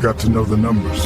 got to know the numbers.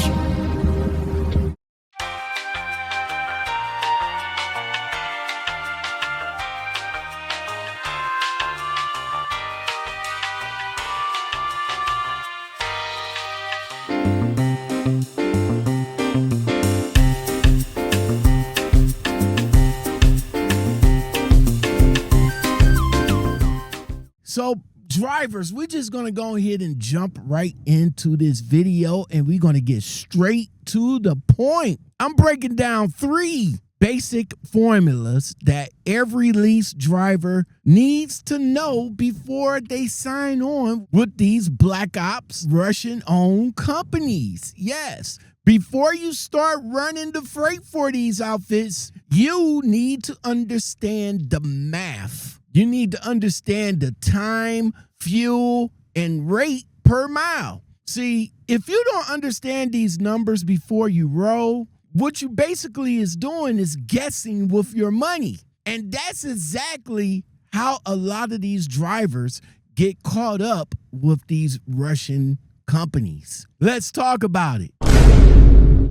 So, drivers, we're just going to go ahead and jump right into this video, and we're going to get straight to the point. I'm breaking down 3 basic formulas that every lease driver needs to know before they sign on with these Black Ops Russian-owned companies. Yes. Before you start running the freight for these outfits, you need to understand the math. You need to understand the time, fuel, and rate per mile. See, if you don't understand these numbers before you roll, what you basically is doing is guessing with your money. And that's exactly how a lot of these drivers get caught up with these Russian companies. Let's talk about it.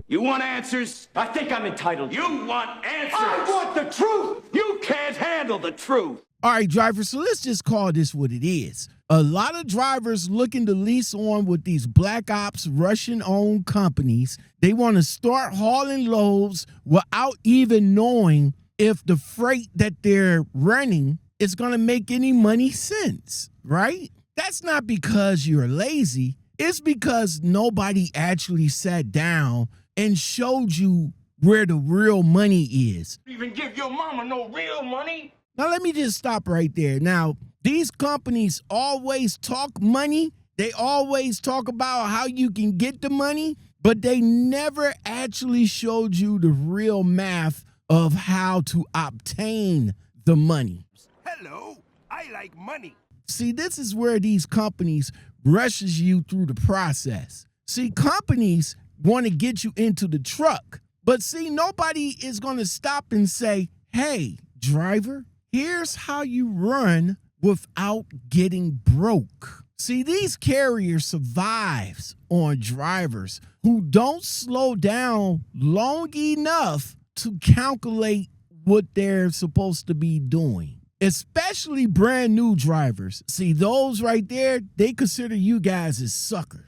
You want answers? I think I'm entitled. You want answers? I want the truth! You can't handle the truth. All right, drivers, so let's just call this what it is. A lot of drivers looking to lease on with these Black Ops Russian-owned companies, they want to start hauling loads without even knowing if the freight that they're running is going to make any money sense, right? That's not because you're lazy. It's because nobody actually sat down and showed you where the real money is. Even give your mama no real money? Now, let me just stop right there. Now, these companies always talk money. They always talk about how you can get the money, but they never actually showed you the real math of how to obtain the money. Hello, I like money. See, this is where these companies rushes you through the process. See, companies want to get you into the truck, but see, nobody is going to stop and say, hey, driver, here's how you run without getting broke. See, these carriers survives on drivers who don't slow down long enough to calculate what they're supposed to be doing. Especially brand new drivers. See, those right there, they consider you guys as suckers.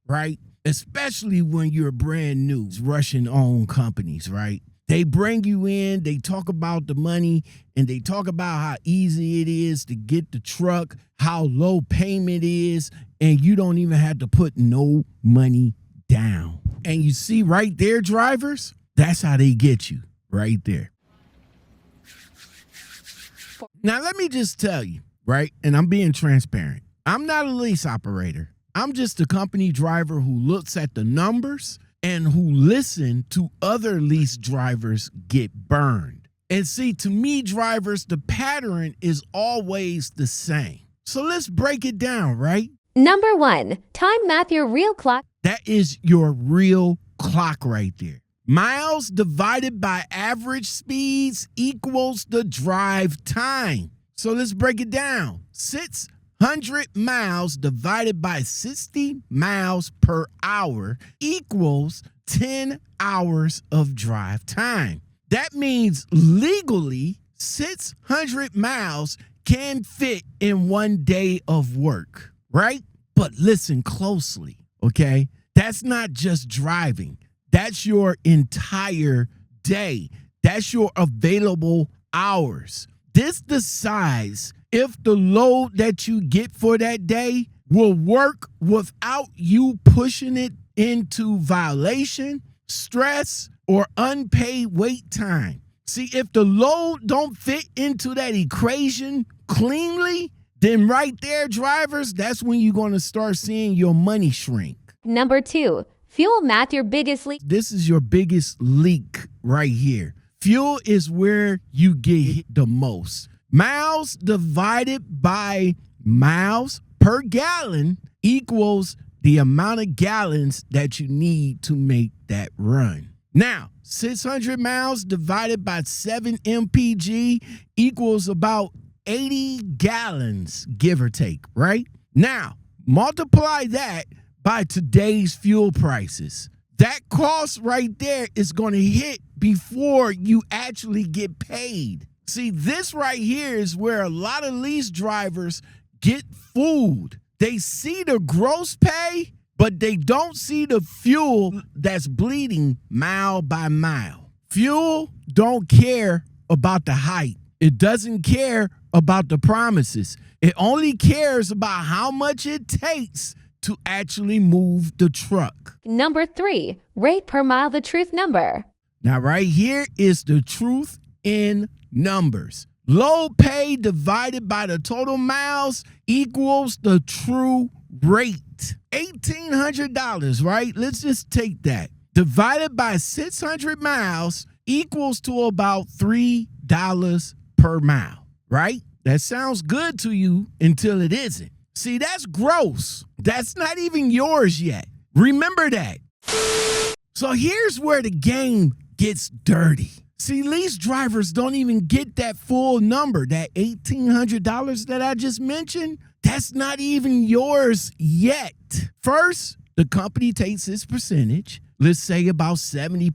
Right? Especially when you're brand new. Russian-owned companies, right? They bring you in, they talk about the money, and they talk about how easy it is to get the truck, how low payment is, and you don't even have to put no money down. And you see right there, drivers, that's how they get you, right there. Now, let me just tell you, right, and I'm being transparent. I'm not a lease operator. I'm just a company driver who looks at the numbers and who listen to other lease drivers get burned. And see, to me, drivers, the pattern is always the same. So let's break it down, right? Number 1, time math your real clock. That is your real clock right there. Miles divided by average speeds equals the drive time. So let's break it down. 600 miles divided by 60 miles per hour equals 10 hours of drive time. That means legally 600 miles can fit in one day of work, right? But listen closely, okay? That's not just driving. That's your entire day. That's your available hours. This decides if the load that you get for that day will work without you pushing it into violation, stress, or unpaid wait time. See, if the load don't fit into that equation cleanly, then right there, drivers, that's when you're going to start seeing your money shrink. Number 2, fuel math your biggest leak. This is your biggest leak right here. Fuel is where you get hit the most. Miles divided by miles per gallon equals the amount of gallons that you need to make that run. Now, 600 miles divided by 7 mpg equals about 80 gallons, give or take, right? Now, multiply that by today's fuel prices. That cost right there is going to hit before you actually get paid. See, this right here is where a lot of lease drivers get fooled. They see the gross pay, but they don't see the fuel that's bleeding mile by mile. Fuel don't care about the hype. It doesn't care about the promises. It only cares about how much it takes to actually move the truck. Number 3, rate per mile the truth number. Now, right here is the truth in numbers. Load pay divided by the total miles equals the true rate. $1,800, right? Let's just take that. Divided by 600 miles equals to about $3 per mile, right? That sounds good to you until it isn't. See, that's gross. That's not even yours yet. Remember that. So here's where the game gets dirty. See, lease drivers don't even get that full number, that $1,800 that I just mentioned. That's not even yours yet. First, the company takes its percentage. Let's say about 70%,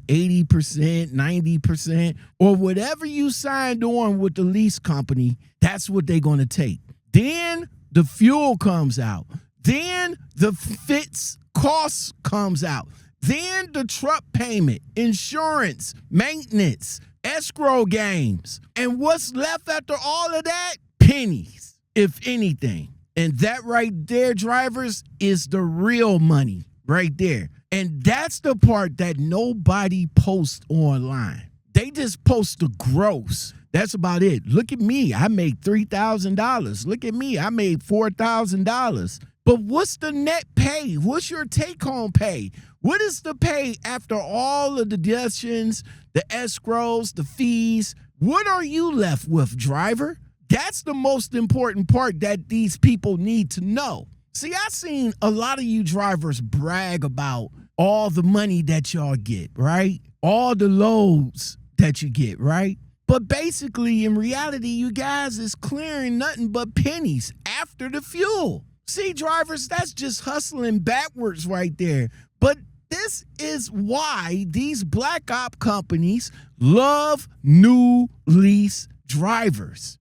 80%, 90%, or whatever you signed on with the lease company, that's what they're going to take. Then the fuel comes out. Then the fixed costs comes out. Then the truck payment, insurance, maintenance, escrow games. And what's left after all of that? Pennies, if anything. And that right there, drivers, is the real money right there. And that's the part that nobody posts online. They just post the gross. That's about it. Look at me. I made $3,000. Look at me. I made $4,000. But what's the net pay? What's your take-home pay? What is the pay after all of the deductions, the escrows, the fees? What are you left with, driver? That's the most important part that these people need to know. See, I've seen a lot of you drivers brag about all the money that y'all get, right? All the loads that you get, right? But basically, in reality, you guys is clearing nothing but pennies after the fuel. See, drivers, that's just hustling backwards right there. But this is why these black op companies love new lease drivers.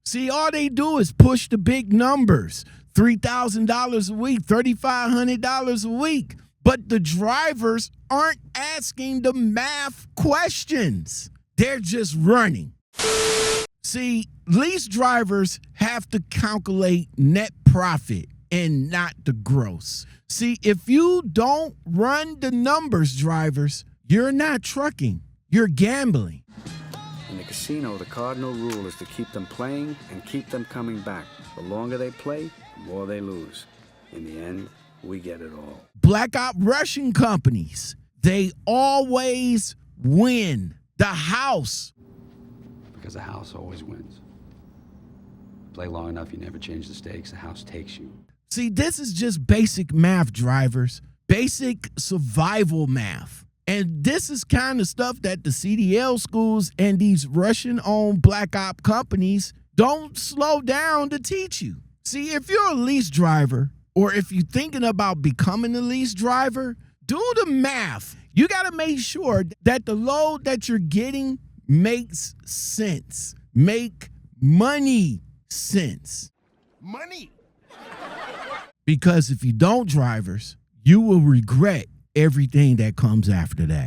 See, all they do is push the big numbers. $3,000 a week, $3,500 a week. But the drivers aren't asking the math questions. They're just running. See, lease drivers have to calculate net profit and not the gross. See, if you don't run the numbers, drivers, you're not trucking. You're gambling. In the casino, the cardinal rule is to keep them playing and keep them coming back. The longer they play, the more they lose. In the end, we get it all. Black op Russian companies, they always win. The house. Because the house always wins. Play long enough, you never change the stakes. The house takes you. See, this is just basic math, drivers. Basic survival math. And this is kind of stuff that the CDL schools and these Russian-owned black op companies don't slow down to teach you. See, if you're a lease driver, or if you're thinking about becoming a lease driver, do the math. You got to make sure that the load that you're getting makes sense. Make money sense. Money. Because if you don't, drivers, you will regret everything that comes after that.